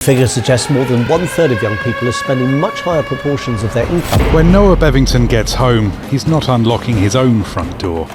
Figures suggest more than one-third of young people are spending much higher proportions of their income. When Noah Bevington gets home, he's not unlocking his own front door.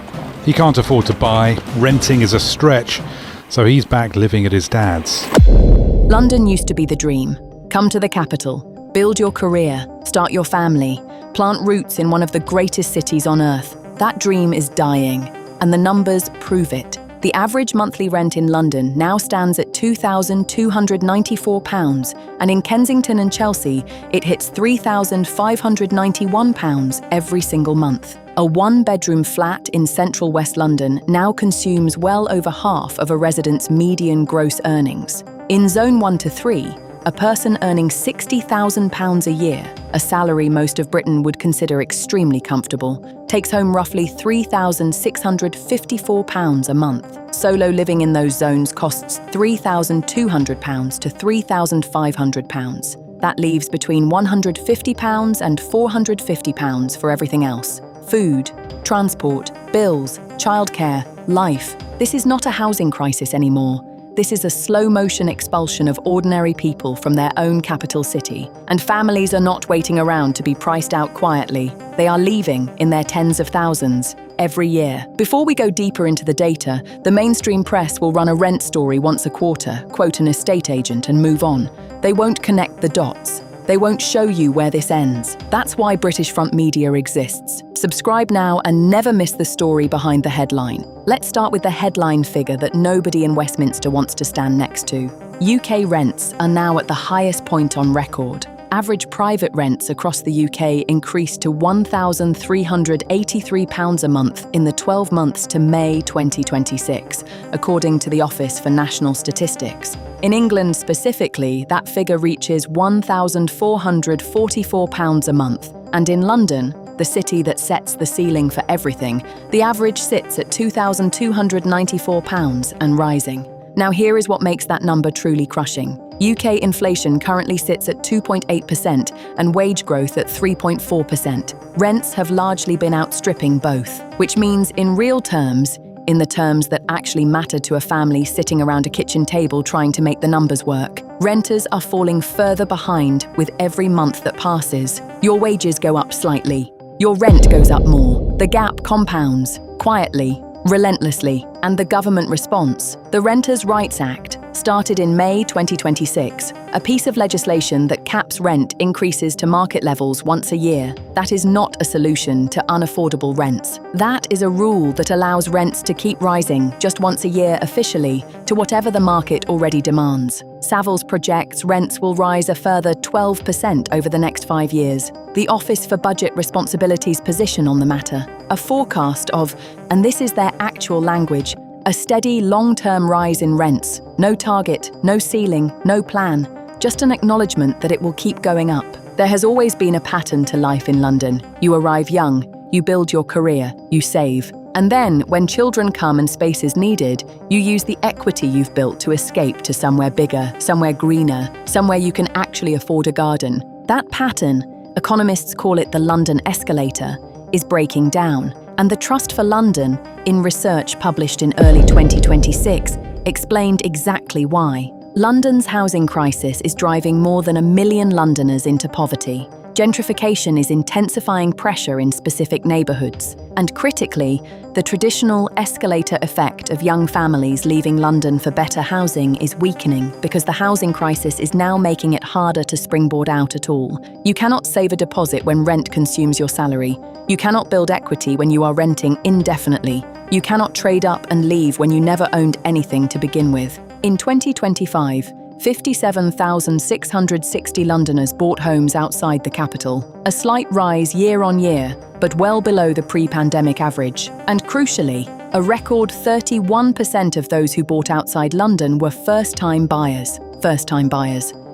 He can't afford to buy, renting is a stretch, so he's back living at his dad's. London used to be the dream. Come to the capital, build your career, start your family, plant roots in one of the greatest cities on earth. That dream is dying, and the numbers prove it. The average monthly rent in London now stands at £2,294, and in Kensington and Chelsea, it hits £3,591 every single month. A one-bedroom flat in central West London now consumes well over half of a resident's median gross earnings. In Zone 1 to 3, a person earning £60,000 a year, a salary most of Britain would consider extremely comfortable, takes home roughly £3,654 a month. Solo living in those zones costs £3,200 to £3,500. That leaves between £150 and £450 for everything else. Food, transport, bills, childcare, life. This is not a housing crisis anymore. This is a slow-motion expulsion of ordinary people from their own capital city. And families are not waiting around to be priced out quietly. They are leaving in their tens of thousands every year. Before we go deeper into the data, the mainstream press will run a rent story once a quarter, quote an estate agent, and move on. They won't connect the dots. They won't show you where this ends. That's why British Front Media exists. Subscribe now and never miss the story behind the headline. Let's start with the headline figure that nobody in Westminster wants to stand next to. UK rents are now at the highest point on record. Average private rents across the UK increased to £1,383 a month in the 12 months to May 2026, according to the Office for National Statistics. In England specifically, that figure reaches £1,444 a month, and in London, the city that sets the ceiling for everything, the average sits at £2,294 and rising. Now here is what makes that number truly crushing. UK inflation currently sits at 2.8% and wage growth at 3.4%. Rents have largely been outstripping both, which means in real terms, in the terms that actually matter to a family sitting around a kitchen table trying to make the numbers work, renters are falling further behind with every month that passes. Your wages go up slightly. Your rent goes up more. The gap compounds, quietly, relentlessly. And the government response, the Renters' Rights Act, started in May 2026, a piece of legislation that caps rent increases to market levels once a year. That is not a solution to unaffordable rents. That is a rule that allows rents to keep rising just once a year officially to whatever the market already demands. Savills projects rents will rise a further 12% over the next 5 years. The Office for Budget Responsibility's position on the matter, a forecast of, and this is their actual language, a steady long-term rise in rents. No target, no ceiling, no plan, just an acknowledgement that it will keep going up. There has always been a pattern to life in London. You arrive young, you build your career, you save. And then, when children come and space is needed, you use the equity you've built to escape to somewhere bigger, somewhere greener, somewhere you can actually afford a garden. That pattern, economists call it the London escalator, is breaking down. And the Trust for London, in research published in early 2026, explained exactly why. London's housing crisis is driving more than 1 million Londoners into poverty. Gentrification is intensifying pressure in specific neighbourhoods. And critically, the traditional escalator effect of young families leaving London for better housing is weakening because the housing crisis is now making it harder to springboard out at all. You cannot save a deposit when rent consumes your salary. You cannot build equity when you are renting indefinitely. You cannot trade up and leave when you never owned anything to begin with. In 2025, 57,660 Londoners bought homes outside the capital, a slight rise year on year, but well below the pre-pandemic average. And crucially, a record 31% of those who bought outside London were first-time buyers.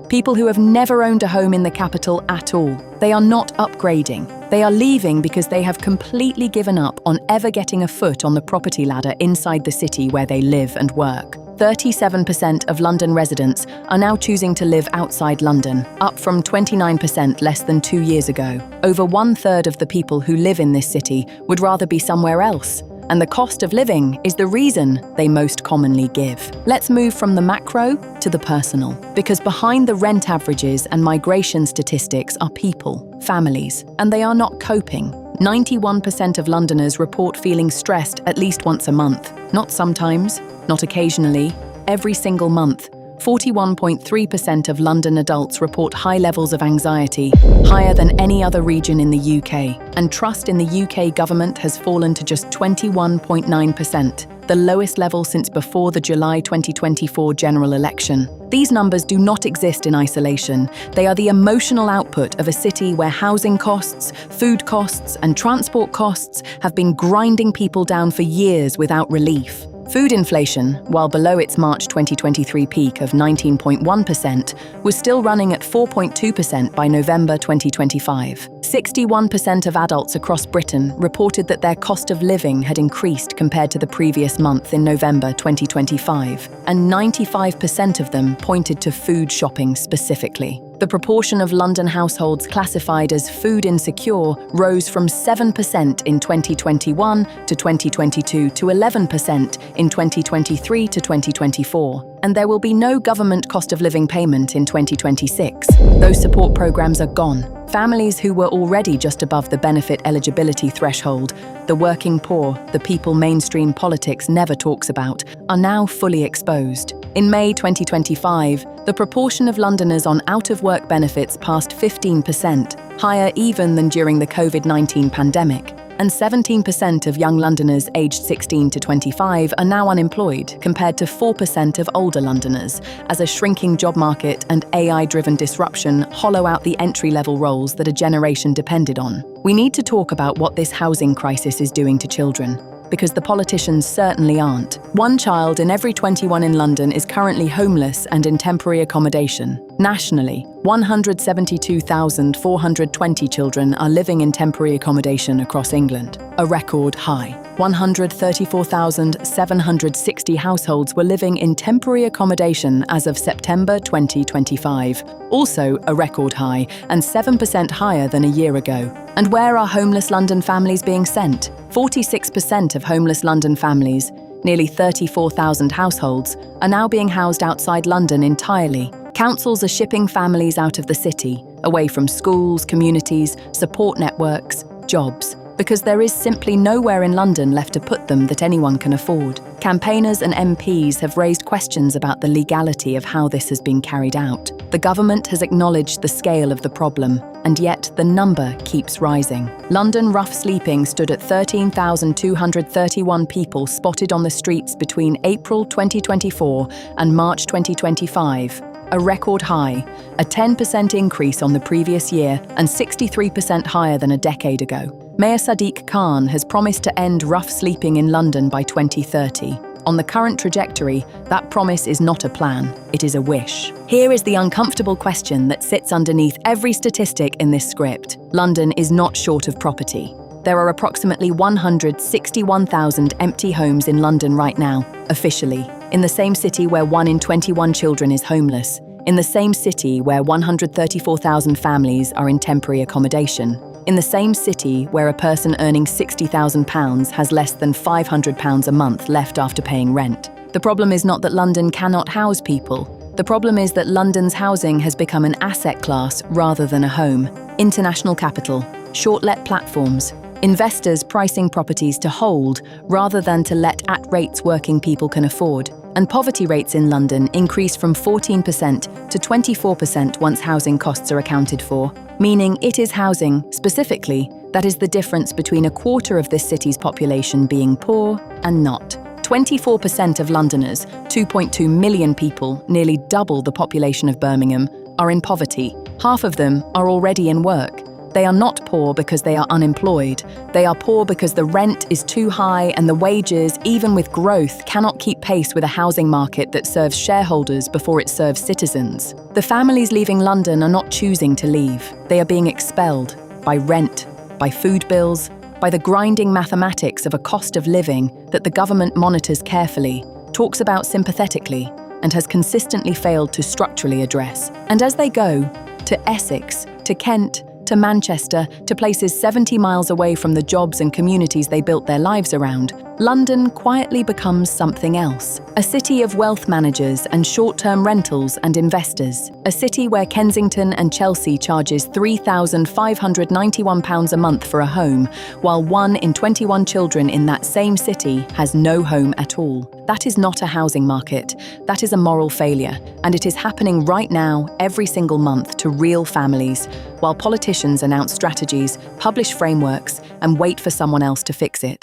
People who have never owned a home in the capital at all. They are not upgrading. They are leaving because they have completely given up on ever getting a foot on the property ladder inside the city where they live and work. 37% of London residents are now choosing to live outside London, up from 29% less than 2 years ago. Over 1/3 of the people who live in this city would rather be somewhere else. And the cost of living is the reason they most commonly give. Let's move from the macro to the personal, because behind the rent averages and migration statistics are people, families, and they are not coping. 91% of Londoners report feeling stressed at least once a month. Not sometimes, not occasionally, every single month. 41.3% of London adults report high levels of anxiety, higher than any other region in the UK. And trust in the UK government has fallen to just 21.9%, the lowest level since before the July 2024 general election. These numbers do not exist in isolation. They are the emotional output of a city where housing costs, food costs, and transport costs have been grinding people down for years without relief. Food inflation, while below its March 2023 peak of 19.1%, was still running at 4.2% by November 2025. 61% of adults across Britain reported that their cost of living had increased compared to the previous month in November 2025, and 95% of them pointed to food shopping specifically. The proportion of London households classified as food insecure rose from 7% in 2021 to 2022 to 11% in 2023 to 2024. And there will be no government cost of living payment in 2026. Those support programs are gone. Families who were already just above the benefit eligibility threshold, the working poor, the people mainstream politics never talks about, are now fully exposed. In May 2025, the proportion of Londoners on out-of-work benefits passed 15%, higher even than during the COVID-19 pandemic. And 17% of young Londoners aged 16 to 25 are now unemployed, compared to 4% of older Londoners, as a shrinking job market and AI-driven disruption hollow out the entry-level roles that a generation depended on. We need to talk about what this housing crisis is doing to children, because the politicians certainly aren't. One child in every 21 in London is currently homeless and in temporary accommodation. Nationally, 172,420 children are living in temporary accommodation across England, a record high. 134,760 households were living in temporary accommodation as of September 2025, also a record high and 7% higher than a year ago. And where are homeless London families being sent? 46% of homeless London families, nearly 34,000 households, are now being housed outside London entirely. Councils are shipping families out of the city, away from schools, communities, support networks, jobs, because there is simply nowhere in London left to put them that anyone can afford. Campaigners and MPs have raised questions about the legality of how this has been carried out. The government has acknowledged the scale of the problem, and yet the number keeps rising. London rough sleeping stood at 13,231 people spotted on the streets between April 2024 and March 2025, a record high, a 10% increase on the previous year and 63% higher than a decade ago. Mayor Sadiq Khan has promised to end rough sleeping in London by 2030. On the current trajectory, that promise is not a plan, it is a wish. Here is the uncomfortable question that sits underneath every statistic in this script. London is not short of property. There are approximately 161,000 empty homes in London right now, officially, in the same city where 1 in 21 children is homeless, in the same city where 134,000 families are in temporary accommodation, in the same city where a person earning £60,000 has less than £500 a month left after paying rent. The problem is not that London cannot house people. The problem is that London's housing has become an asset class rather than a home. International capital, short-let platforms, investors pricing properties to hold rather than to let at rates working people can afford. And poverty rates in London increase from 14% to 24% once housing costs are accounted for, meaning it is housing, specifically, that is the difference between a quarter of this city's population being poor and not. 24% of Londoners, 2.2 million people, nearly double the population of Birmingham, are in poverty. Half of them are already in work. They are not poor because they are unemployed. They are poor because the rent is too high and the wages, even with growth, cannot keep pace with a housing market that serves shareholders before it serves citizens. The families leaving London are not choosing to leave. They are being expelled by rent, by food bills, by the grinding mathematics of a cost of living that the government monitors carefully, talks about sympathetically, and has consistently failed to structurally address. And as they go, to Essex, to Kent, to Manchester, to places 70 miles away from the jobs and communities they built their lives around, London quietly becomes something else. A city of wealth managers and short-term rentals and investors. A city where Kensington and Chelsea charges £3,591 a month for a home, while 1 in 21 children in that same city has no home at all. That is not a housing market. That is a moral failure, and it is happening right now, every single month, to real families, while politicians announce strategies, publish frameworks, and wait for someone else to fix it.